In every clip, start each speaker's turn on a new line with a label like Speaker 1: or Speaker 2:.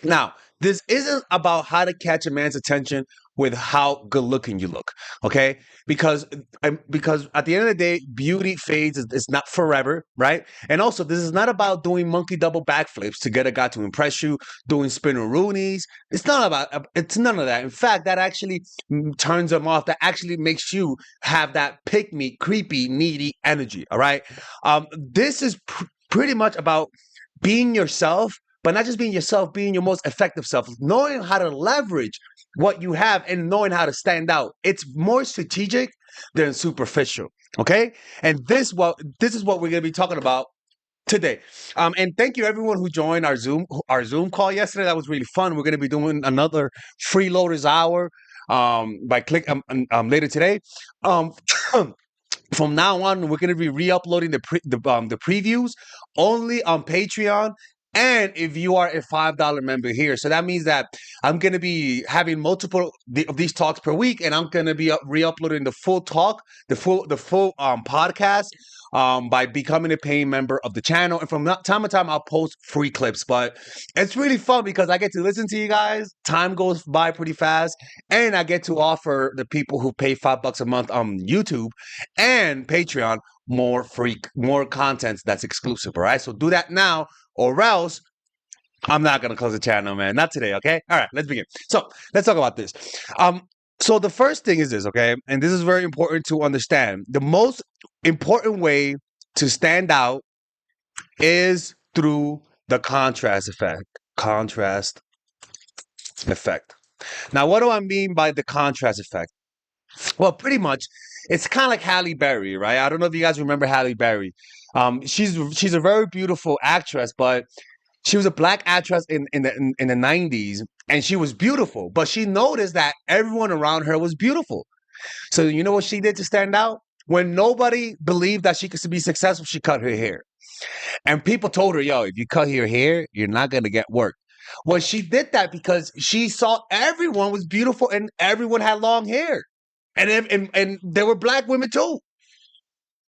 Speaker 1: Now, this isn't about how to catch a man's attention with how good looking you look, okay? Because at the end of the day, beauty fades. It's not forever, right? And also, this is not about doing monkey double backflips to get a guy to impress you, doing spinneroonies. It's not about. It's none of that. In fact, that actually turns them off. That actually makes you have that pick me, creepy, needy energy. All right. This is pretty much about being yourself, but not just being yourself, being your most effective self, knowing how to leverage what you have and knowing how to stand out. It's more strategic than superficial. Okay. And this is what we're going to be talking about today. And thank you everyone who joined our Zoom call yesterday. That was really fun. We're going to be doing another freeloaders hour by click later today. Um, from now on, we're going to be re-uploading the previews only on Patreon. And if you are a $5 member here, so that means that I'm going to be having multiple of these talks per week, and I'm going to be re-uploading the full talk, the full podcast by becoming a paying member of the channel. And from time to time, I'll post free clips. But it's really fun because I get to listen to you guys. Time goes by pretty fast, and I get to offer the people who pay $5 a month on YouTube and Patreon more content that's exclusive. All right, so do that now, or else I'm not gonna close the channel, man. Not today, okay? All right, let's begin. So let's talk about this. So the first thing is this, okay, and this is very important to understand. The most important way to stand out is through the contrast effect. Contrast effect. Now, what do I mean by the contrast effect? Well, pretty much, it's kind of like Halle Berry, right? I don't know if you guys remember Halle Berry. She's a very beautiful actress, but she was a black actress in the 90s, and she was beautiful. But she noticed that everyone around her was beautiful. So you know what she did to stand out? When nobody believed that she could be successful, she cut her hair. And people told her, "Yo, if you cut your hair, you're not gonna get work." Well, she did that because she saw everyone was beautiful and everyone had long hair. And there were black women too.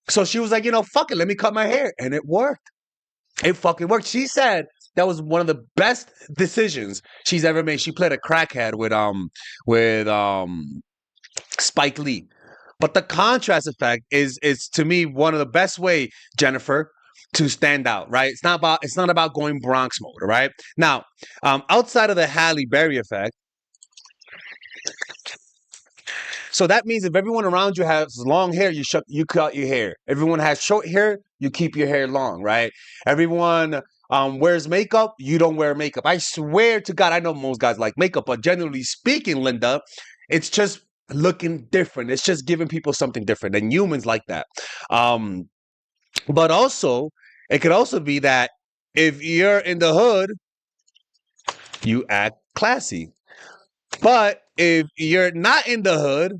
Speaker 1: So she was like, fuck it, let me cut my hair. And it worked. It fucking worked. She said that was one of the best decisions she's ever made. She played a crackhead with Spike Lee. But the contrast effect is to me one of the best way, Jennifer, to stand out, right? It's not about going Bronx mode, all right? Now, outside of the Halle Berry effect, so that means if everyone around you has long hair, you cut your hair. Everyone has short hair, you keep your hair long, right? Everyone wears makeup, you don't wear makeup. I swear to God, I know most guys like makeup, but generally speaking, Linda, it's just looking different. It's just giving people something different, and humans like that. Um, but also, it could also be that if you're in the hood, you act classy. But if you're not in the hood,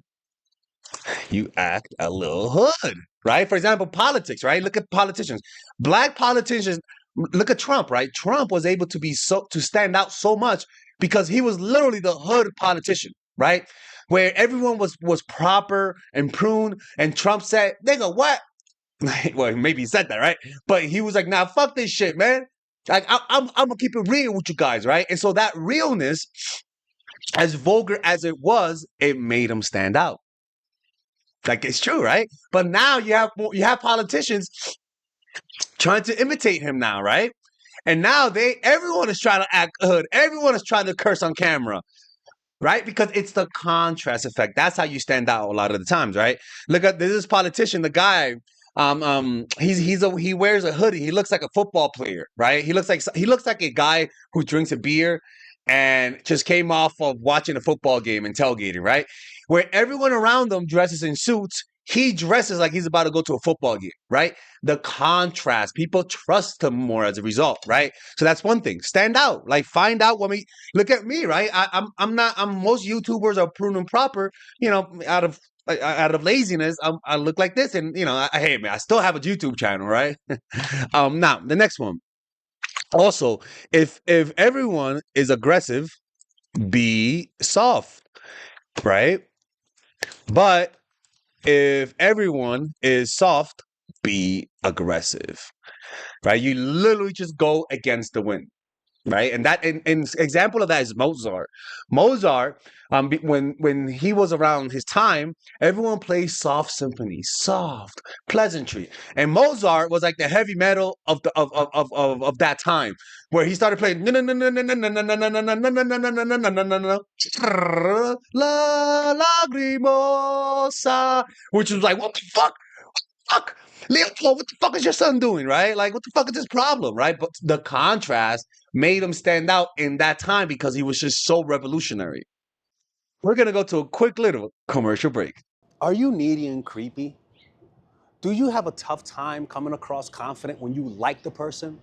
Speaker 1: you act a little hood, right? For example, politics, right? Look at politicians. Black politicians, look at Trump, right? Trump was able to stand out so much because he was literally the hood politician, right? Where everyone was proper and pruned, and Trump said, "Nigga, what?" Well, maybe he said that, right? But he was like, "Nah, fuck this shit, man. Like, I'm gonna keep it real with you guys, right?" And so that realness, as vulgar as it was, it made him stand out. Like, it's true, right? But now you have politicians trying to imitate him now, right? And now everyone is trying to act hood. Everyone is trying to curse on camera, right? Because it's the contrast effect. That's how you stand out a lot of the times, right? Look at this politician, the guy. He wears a hoodie. He looks like a football player, right? He looks like a guy who drinks a beer and just came off of watching a football game and tailgating, right? Where everyone around him dresses in suits, he dresses like he's about to go to a football game, right? The contrast, people trust him more as a result, right? So that's one thing. Stand out, like find out what me. Look at me, right? I'm not. Most YouTubers are prune and proper, out of laziness. I look like this, and hey man, I still have a YouTube channel, right? Now the next one. Also, if everyone is aggressive, be soft, right? But if everyone is soft, be aggressive, right? You literally just go against the wind. right? And that an example of that is Mozart. Mozart, when he was around his time, everyone plays soft symphonies, soft pleasantry, and Mozart was like the heavy metal of the of that time, where he started playing la lagrimosa, which was like, what the fuck? Leopold, what the fuck is your son doing, right? Like, what the fuck is this problem, right? But the contrast made him stand out in that time because he was just so revolutionary. We're gonna go to a quick little commercial break. Are you needy and creepy? Do you have a tough time coming across confident when you like the person?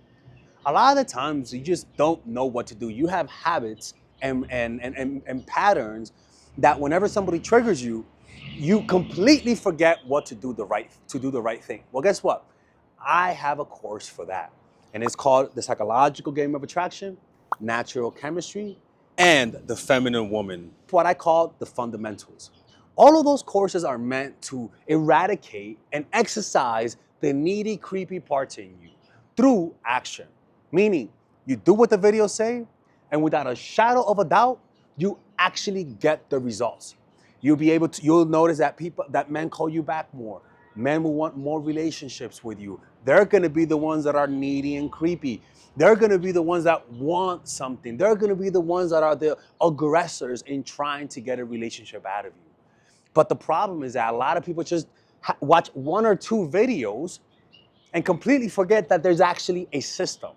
Speaker 1: A lot of the times you just don't know what to do. You have habits and patterns that whenever somebody triggers you, you completely forget what to do the right thing. Well, guess what? I have a course for that. And it's called The Psychological Game of Attraction, Natural Chemistry, and The Feminine Woman. What I call the fundamentals. All of those courses are meant to eradicate and exercise the needy, creepy parts in you through action. Meaning, you do what the videos say, and without a shadow of a doubt, you actually get the results. You'll notice that men call you back more. Men will want more relationships with you. They're gonna be the ones that are needy and creepy. They're gonna be the ones that want something. They're gonna be the ones that are the aggressors in trying to get a relationship out of you. But the problem is that a lot of people just watch one or two videos and completely forget that there's actually a system.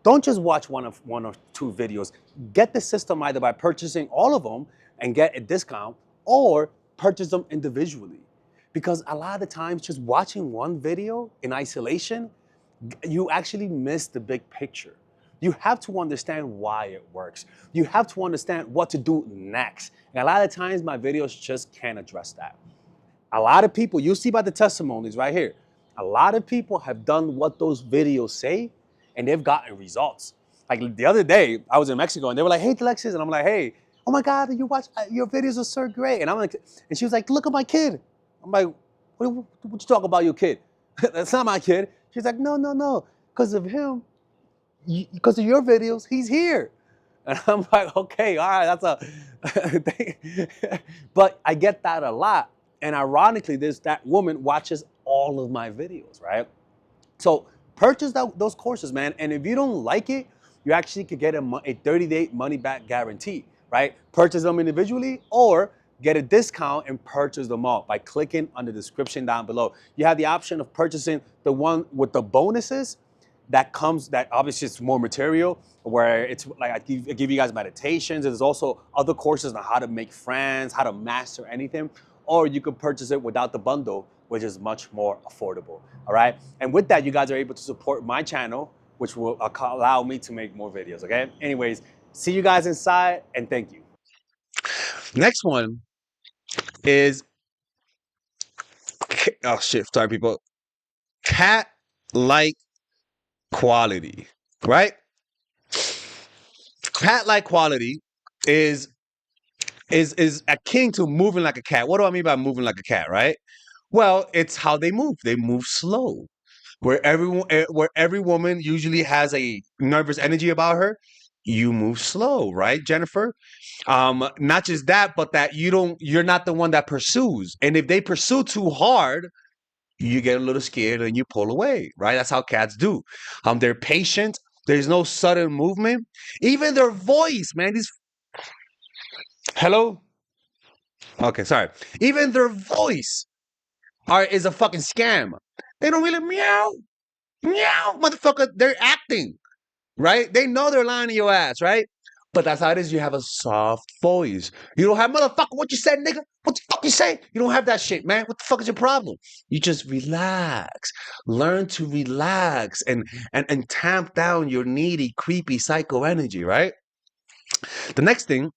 Speaker 1: Don't just watch one or two videos. Get the system either by purchasing all of them and get a discount, or purchase them individually. Because a lot of the times, just watching one video in isolation, you actually miss the big picture. You have to understand why it works. You have to understand what to do next. And a lot of times, my videos just can't address that. A lot of people, you see by the testimonies right here, a lot of people have done what those videos say, and they've gotten results. Like the other day, I was in Mexico, and they were like, "Hey, Alexis," and I'm like, "Hey, oh my God, your videos are so great." And I'm like, and she was like, "Look at my kid." I'm like, "What you talk about your kid? That's not my kid." She's like, "No, no, no, because of him, because of your videos, he's here." And I'm like, "Okay, all right, that's a," but I get that a lot. And ironically, that woman watches all of my videos, right? So purchase those courses, man. And if you don't like it, you actually could get a 30-day money back guarantee, right? Purchase them individually, or get a discount and purchase them all by clicking on the description down below. You have the option of purchasing the one with the bonuses that obviously it's more material, where it's like I give you guys meditations. There's also other courses on how to make friends, how to master anything, or you could purchase it without the bundle, which is much more affordable. All right. And with that, you guys are able to support my channel, which will allow me to make more videos. Okay. Anyways, see you guys inside, and thank you. Next one is, oh shit, sorry people, cat-like quality, right? Cat-like quality is akin to moving like a cat. What do I mean by moving like a cat, right? Well, it's how they move. They move slow. Where every woman usually has a nervous energy about her, you move slow, right, Jennifer? Not just that, but that you're not the one that pursues. And if they pursue too hard, you get a little scared and you pull away, right? That's how cats do. They're patient. There's no sudden movement. Even their voice, man. Hello? Okay, sorry. Even their voice is a fucking scam. They don't really meow, meow, motherfucker. They're acting, right? They know they're lying to your ass, right? But that's how it is. You have a soft voice. You don't have, motherfucker, what you said, nigga? What the fuck you say? You don't have that shit, man. What the fuck is your problem? You just relax. Learn to relax and tamp down your needy, creepy psycho energy, right? The next thing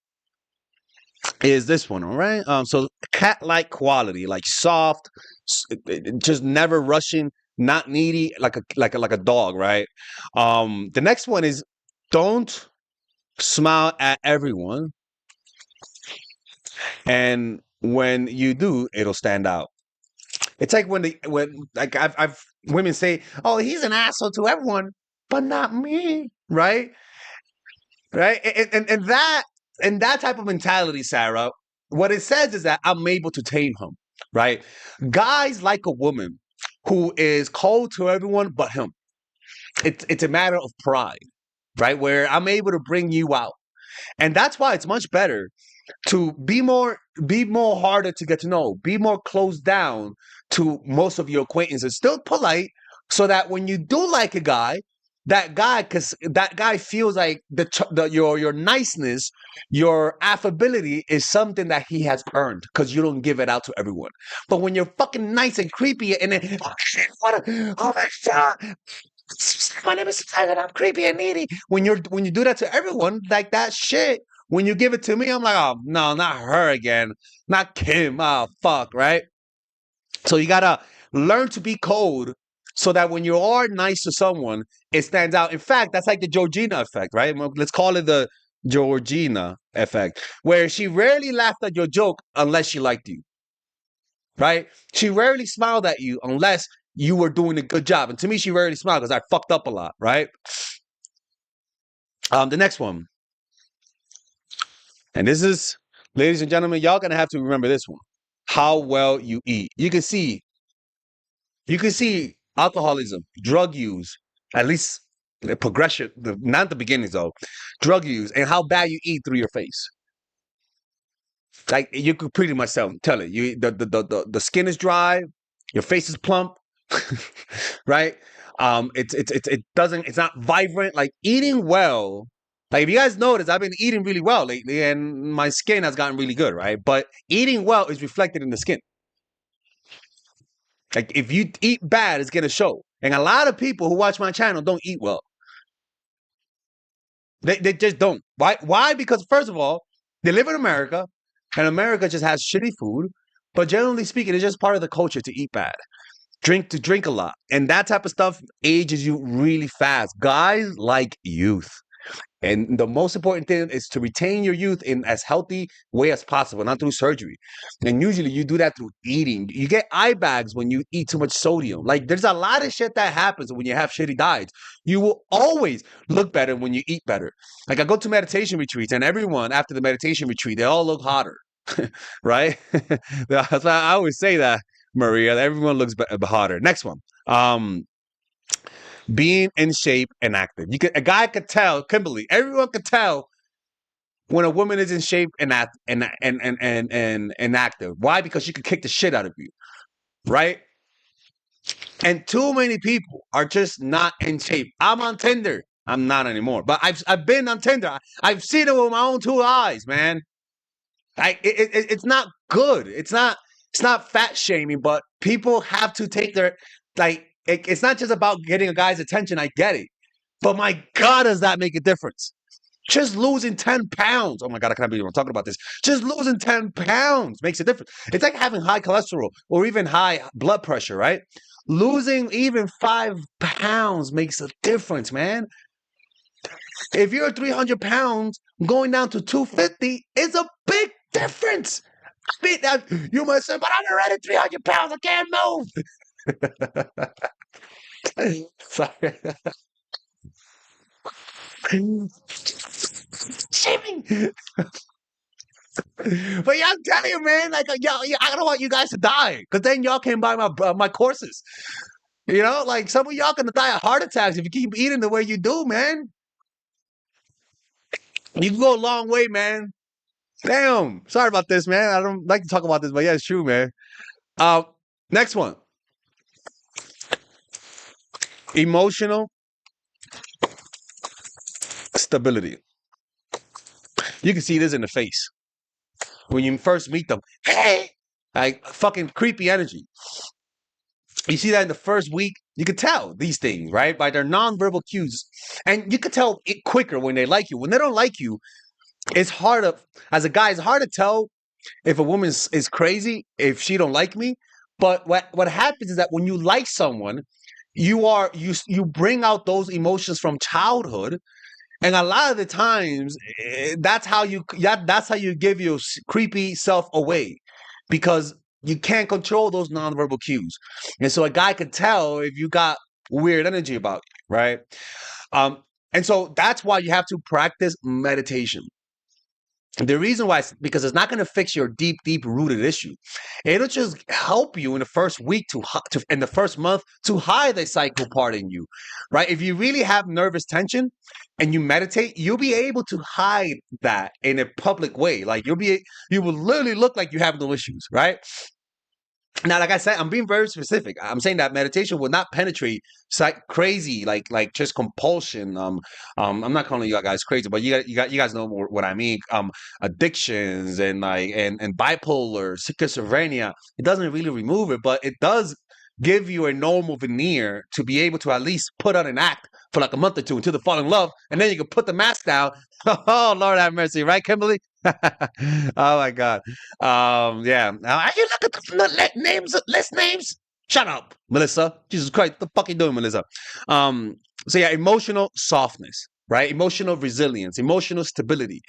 Speaker 1: is this one, all right? So cat-like quality, like soft, just never rushing, not needy, like a dog, right? The next one is, don't smile at everyone, and when you do, it'll stand out. It's like when like I've women say, "Oh, he's an asshole to everyone, but not me," right? right? And that type of mentality, Sarah, what it says is that I'm able to tame him, right? Guys like a woman who is cold to everyone but him. It's a matter of pride, right? Where I'm able to bring you out. And that's why it's much better to be more harder to get to know, be more closed down to most of your acquaintances, still polite, so that when you do like a guy, because that guy feels like your niceness, your affability is something that he has earned because you don't give it out to everyone. But when you're fucking nice and creepy and then oh my god, my name is Tiger. I'm creepy and needy. When you do that to everyone, like that shit. When you give it to me, I'm like, oh no, not her again, not Kim. Oh fuck, right? So you gotta learn to be cold, so that when you are nice to someone, it stands out. In fact, that's like the Georgina effect, right? Well, let's call it the Georgina effect, where she rarely laughed at your joke unless she liked you, right? She rarely smiled at you unless you were doing a good job. And to me, she rarely smiled because I fucked up a lot, right? The next one, and this is, ladies and gentlemen, y'all gonna have to remember this one. How well you eat. You can see alcoholism, drug use, at least the progression, not the beginnings though, drug use, and how bad you eat through your face. Like you could pretty much tell it. The skin is dry, your face is plump, right? It's not vibrant. Like eating well. Like if you guys notice, I've been eating really well lately, and my skin has gotten really good, right? But eating well is reflected in the skin. Like if you eat bad, it's gonna show. And a lot of people who watch my channel don't eat well. They just don't. Why? Why? Because first of all, they live in America, and America just has shitty food. But generally speaking, it's just part of the culture to eat bad. Drink a lot. And that type of stuff ages you really fast. Guys like youth. And the most important thing is to retain your youth in as healthy way as possible, not through surgery. And usually you do that through eating. You get eye bags when you eat too much sodium. Like there's a lot of shit that happens when you have shitty diets. You will always look better when you eat better. Like I go to meditation retreats, and everyone after the meditation retreat, they all look hotter, right? That's why I always say that, Maria. Everyone looks hotter. Next one. Being in shape and active. A guy could tell, Kimberly, everyone could tell when a woman is in shape and active. Why? Because she could kick the shit out of you, right? And too many people are just not in shape. I'm on Tinder. I'm not anymore, but I've been on Tinder. I've seen it with my own two eyes, man. It's not good. It's not fat shaming, but people have to take their it's not just about getting a guy's attention. I get it, but my God, does that make a difference? Just losing 10 pounds. Oh my God, I can't believe I'm talking about this. Just losing 10 pounds makes a difference. It's like having high cholesterol or even high blood pressure, right? Losing even 5 pounds makes a difference, man. If you're 300 pounds, going down to 250 is a big difference. You might say, but I'm already 300 pounds. I can't move. Sorry. Shaming. But yeah, I'm telling you, man, like, y'all, I don't want you guys to die, because then y'all can buy my courses. You know, like some of y'all gonna die of heart attacks if you keep eating the way you do, man. You can go a long way, man. Damn. Sorry about this, man. I don't like to talk about this, but yeah, it's true, man. Uh, Next one. Emotional stability. You can see this in the face when you first meet them. Hey, like fucking creepy energy. You see that in the first week, you could tell these things, right? By their nonverbal cues. And you could tell it quicker when they like you. When they don't like you, it's hard to, as a guy, it's hard to tell if a woman is crazy, if she don't like me. But what happens is that when you like someone, you bring out those emotions from childhood. And a lot of the times, that's how you give your creepy self away, because you can't control those nonverbal cues. And so a guy could tell if you got weird energy about you, right? And so that's why you have to practice meditation. The reason why is because it's not going to fix your deep rooted issue. It'll just help you in the first week to in the first month to hide the psycho part in you, right? If you really have nervous tension and you meditate, you'll be able to hide that in a public way. Like you will literally look like you have no issues, right? Now, like I said, I'm being very specific. I'm saying that meditation will not penetrate crazy, like just compulsion. I'm not calling you guys crazy, but you guys know what I mean. Addictions and and bipolar, schizophrenia. It doesn't really remove it, but it does give you a normal veneer to be able to at least put on an act for like a month or two until they fall in love, and then you can put the mask down. Oh Lord have mercy, right, Kimberly? Oh my God. Yeah. Now, are you look at the names, list names? Shut up, Melissa. Jesus Christ, the fuck you doing, Melissa? So yeah, emotional softness, right? Emotional resilience, emotional stability.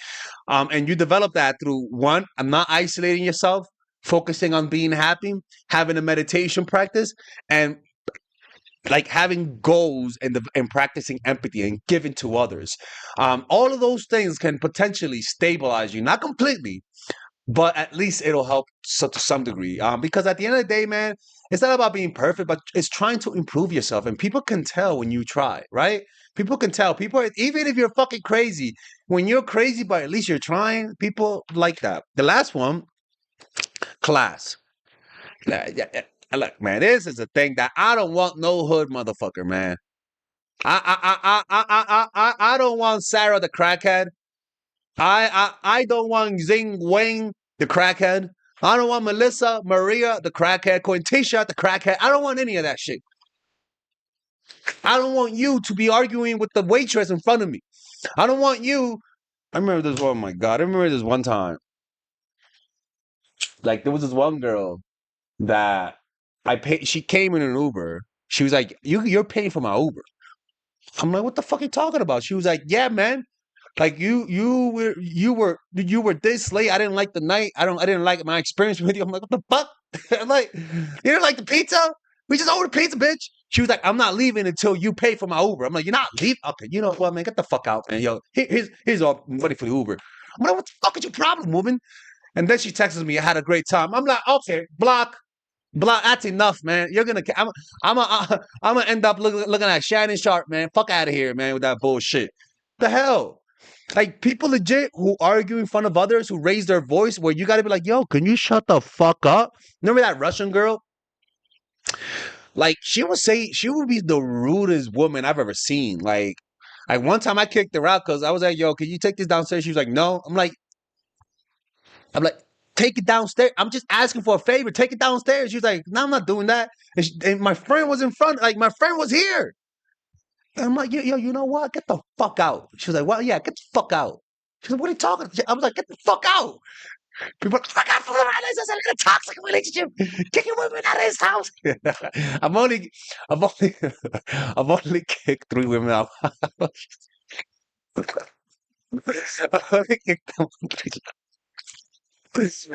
Speaker 1: And you develop that through one, I'm not isolating yourself, focusing on being happy, having a meditation practice, and like having goals and practicing empathy and giving to others. All of those things can potentially stabilize you, not completely, but at least it'll help to some degree. Because at the end of the day, man, it's not about being perfect, but it's trying to improve yourself. And people can tell when you try, right? People can tell. Even if you're fucking crazy, when you're crazy, but at least you're trying, people like that. The last one, class. Look, man, this is a thing that I don't want no hood motherfucker, man. I don't want Sarah the crackhead. I don't want Zing Wang the crackhead. I don't want Melissa Maria the crackhead, Quintisha the crackhead. I don't want any of that shit. I don't want you to be arguing with the waitress in front of me. I don't want you. I remember this. Oh my God! I remember this one time. Like there was this one girl that I paid. She came in an Uber. She was like, "You're paying for my Uber." I'm like, "What the fuck are you talking about?" She was like, "Yeah, man. Like you were this late. I didn't like the night. I didn't like my experience with you." I'm like, "What the fuck?" I'm like, "You didn't like the pizza? We just ordered pizza, bitch." She was like, "I'm not leaving until you pay for my Uber." I'm like, "You're not leaving? Okay, you know what, man? Get the fuck out, man. Yo, here's all money for the Uber." I'm like, "What the fuck is your problem, woman?" And then she texts me, "I had a great time." I'm like, "Okay, block." Block, that's enough, man. You're gonna, I'm gonna end up looking like Shannon Sharp, man. Fuck out of here, man, with that bullshit. The hell? Like people legit who argue in front of others who raise their voice where you gotta be like, yo, can you shut the fuck up? Remember that Russian girl? Like she would be the rudest woman I've ever seen. Like one time I kicked her out because I was like, yo, can you take this downstairs? She was like, no. I'm like, take it downstairs. I'm just asking for a favor. Take it downstairs. She was like, no, I'm not doing that. And my friend was in front, like my friend was here. And I'm like, yo, you know what? Get the fuck out. She was like, well, yeah, get the fuck out. She said, what are you talking? I was like, get the fuck out. People, I got from this is a toxic relationship. Kicking women out of his house. I'm only, I've only, I've only kicked 3 women out. I've only kicked them.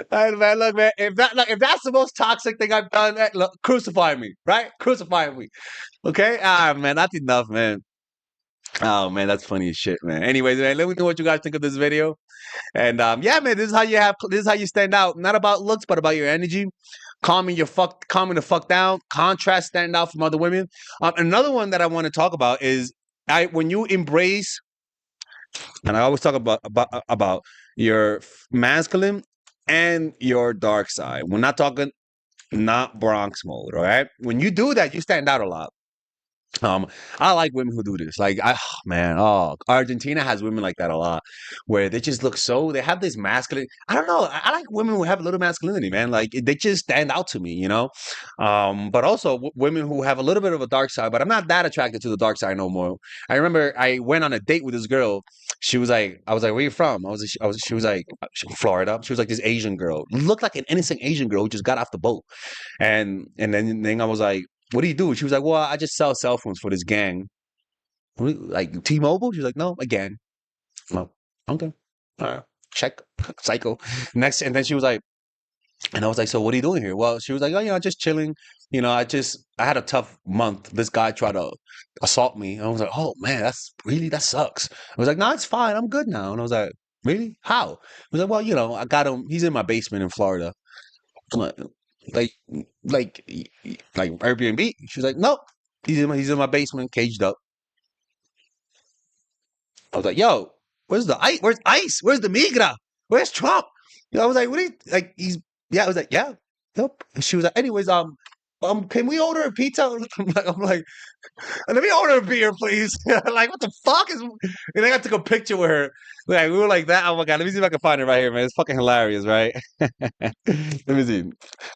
Speaker 1: Hey, man, look, man. If that's the most toxic thing I've done, look, crucify me, right? Crucify me. Okay? Man, that's enough, man. Oh man, that's funny as shit, man. Anyways, man, let me know what you guys think of this video. And yeah, man, this is how you stand out. Not about looks, but about your energy. Calming the fuck down. Contrast stand out from other women. Another one that I want to talk about is when you embrace, and I always talk about your masculine and your dark side. We're not talking not Bronx mode, all right? When you do that, you stand out a lot. Um, I like women who do this. Argentina has women like that a lot, where they just look they have this masculine. I don't know. I like women who have a little masculinity, man. Like they just stand out to me, you know. But also women who have a little bit of a dark side, but I'm not that attracted to the dark side no more. I remember I went on a date with this girl. She was like, I was like, where you from? She was like, Florida. She was like this Asian girl, looked like an innocent Asian girl who just got off the boat, and then I was like, what do you do? She was like, well, I just sell cell phones for this gang. Like T-Mobile? She was like, no, a gang. No, okay. All right. Check. Psycho. And then she was like, and I was like, so what are you doing here? Well, she was like, oh, just chilling. I had a tough month. This guy tried to assault me. And I was like, oh man, that sucks. I was like, no, it's fine. I'm good now. And I was like, really? How? I was like, well, I got him. He's in my basement in Florida. I'm like, like, like Airbnb. She was like, nope. He's in my basement, caged up. I was like, yo, where's the ice? Where's ice? Where's the migra? Where's Trump? I was like, what are you like? Yeah. I was like, yeah, nope. And she was like, anyways, can we order a pizza? I'm like, let me order a beer, please. Like, what the fuck is? And I took a picture with her. Like, we were like that. Oh my god, let me see if I can find it right here, man. It's fucking hilarious, right? Let me see.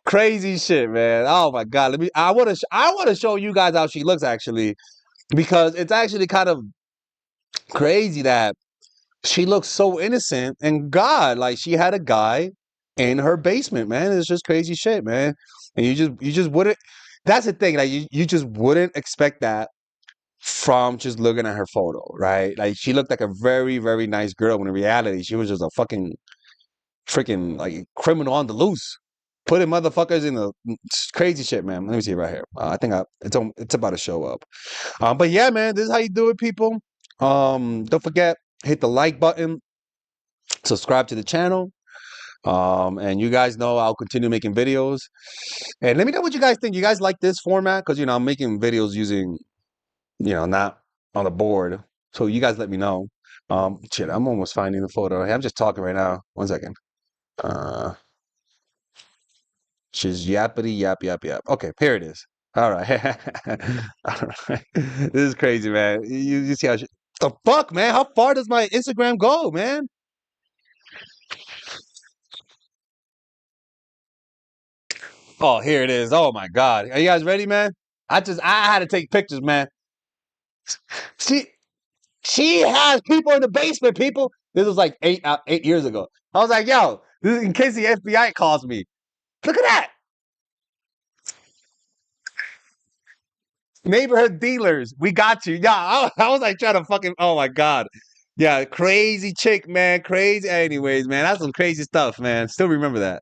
Speaker 1: Crazy shit, man. Oh my god. I want to show you guys how she looks actually, because it's actually kind of crazy that she looks so innocent, and God, like she had a guy in her basement, man. It's just crazy shit, man. And you just wouldn't. That's the thing, like you just wouldn't expect that from just looking at her photo, right? Like she looked like a very, very nice girl when in reality she was just a fucking freaking like criminal on the loose. Putting motherfuckers in the crazy shit, man. Let me see it right here. I think it's about to show up. But yeah, man, this is how you do it, people. Don't forget, hit the like button, subscribe to the channel. And you guys know I'll continue making videos. And let me know what you guys think. You guys like this format? Because I'm making videos using, not on the board. So you guys let me know. Shit, I'm almost finding the photo. Hey, I'm just talking right now. 1 second. Uh, she's yappity yap yap yap. Okay, here it is. All right. All right. This is crazy, man. You see how the fuck, man? How far does my Instagram go, man? Oh, here it is. Oh my God. Are you guys ready, man? I had to take pictures, man. She she has people in the basement, people. This was like 8 years ago. I was like, yo, this is in case the FBI calls me. Look at that. Neighborhood dealers. We got you. Yeah, I was like trying to fucking, oh my God. Yeah, crazy chick, man. Crazy. Anyways, man, that's some crazy stuff, man. Still remember that.